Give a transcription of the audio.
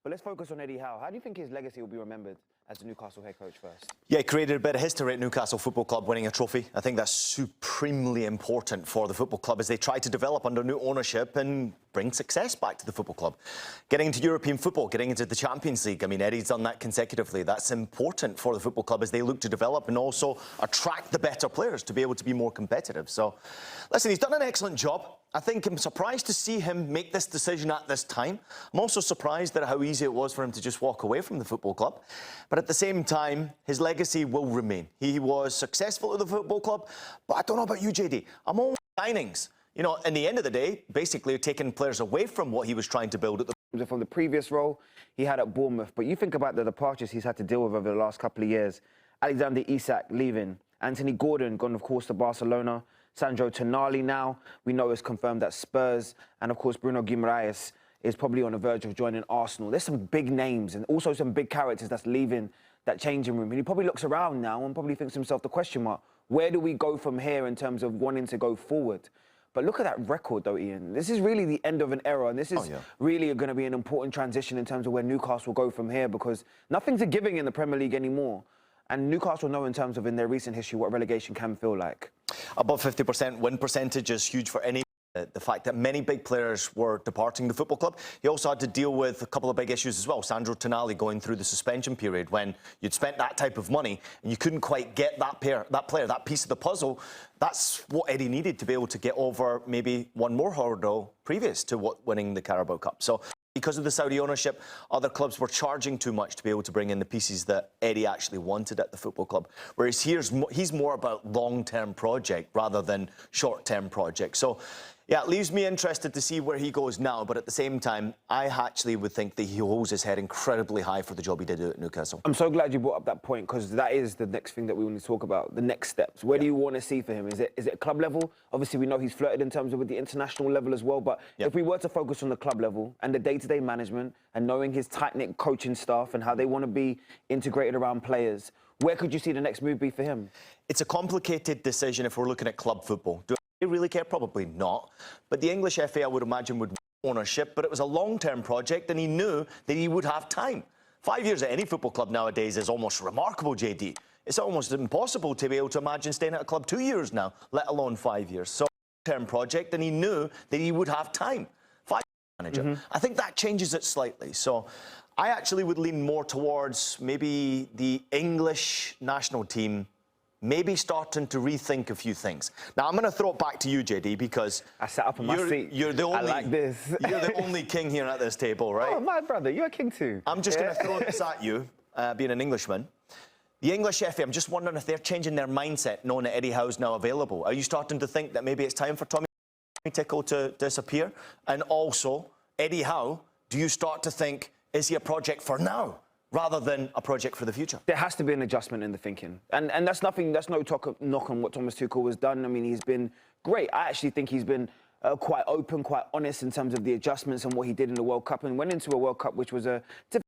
But let's focus on Eddie Howe. How do you think his legacy will be remembered as the Newcastle head coach first? Yeah, he created a bit of history at Newcastle Football Club, winning a trophy. I think that's supremely important for the football club as they try to develop under new ownership and bring success back to the football club. Getting into European football, getting into the Champions League. I mean, Eddie's done that consecutively. That's important for the football club as they look to develop and also attract the better players to be able to be more competitive. So, listen, he's done an excellent job. I think I'm surprised to see him make this decision at this time. I'm also surprised at how easy it was for him to just walk away from the football club. But at the same time, his legacy will remain. He was successful at the football club, but I don't know about you, JD. I'm all signings. You know, in the end of the day, basically taking players away from what he was trying to build at the... From the previous role he had at Bournemouth, but you think about the departures he's had to deal with over the last couple of years. Alexander Isak leaving, Anthony Gordon gone, of course, to Barcelona, Sandro Tonali now, we know is confirmed at Spurs, and of course Bruno Guimaraes is probably on the verge of joining Arsenal. There's some big names and also some big characters that's leaving that changing room. And he probably looks around now and probably thinks to himself the question mark, where do we go from here in terms of wanting to go forward? But look at that record, though, Ian. This is really the end of an era, and this is really going to be an important transition in terms of where Newcastle will go from here, because nothing's a giving in the Premier League anymore. And Newcastle know in terms of in their recent history what relegation can feel like. Above 50% win percentage is huge for any... The fact that many big players were departing the football club. He also had to deal with a couple of big issues as well. Sandro Tonali going through the suspension period when you'd spent that type of money and you couldn't quite get that player, that piece of the puzzle. That's what Eddie needed to be able to get over maybe one more hurdle previous to winning the Carabao Cup. So because of the Saudi ownership, other clubs were charging too much to be able to bring in the pieces that Eddie actually wanted at the football club. Whereas he's more about long-term project rather than short-term project. So, yeah, it leaves me interested to see where he goes now. But at the same time, I actually would think that he holds his head incredibly high for the job he did at Newcastle. I'm so glad you brought up that point, because that is the next thing that we want to talk about, the next steps. Where do you want to see for him? Is it club level? Obviously, we know he's flirted in terms of with the international level as well. But if we were to focus on the club level and the day-to-day management and knowing his tight-knit coaching staff and how they want to be integrated around players, where could you see the next move be for him? It's a complicated decision if we're looking at club football. Do they really care? Probably not. But the English FA, I would imagine, would ownership, but it was a long-term project and he knew that he would have time. 5 years at any football club nowadays is almost remarkable, JD. It's almost impossible to be able to imagine staying at a club 2 years now, let alone 5 years. So, long-term project, and he knew that he would have time. Manager. I think that changes it slightly. So I actually would lean more towards maybe the English national team maybe starting to rethink a few things. Now, I'm going to throw it back to you, JD, because... I sat up in my seat. You're the only... I like this. You're the only king here at this table, right? Oh, my brother, you're a king too. I'm just going to throw this at you, being an Englishman. The English FA, I'm just wondering if they're changing their mindset, knowing that Eddie Howe's now available. Are you starting to think that maybe it's time for Tommy Tickle to disappear? And also, Eddie Howe, do you start to think, is he a project for now rather than a project for the future? There has to be an adjustment in the thinking. And that's nothing, that's no knock on what Thomas Tuchel has done. I mean, he's been great. I actually think he's been quite open, quite honest in terms of the adjustments and what he did in the World Cup, and went into a World Cup which was a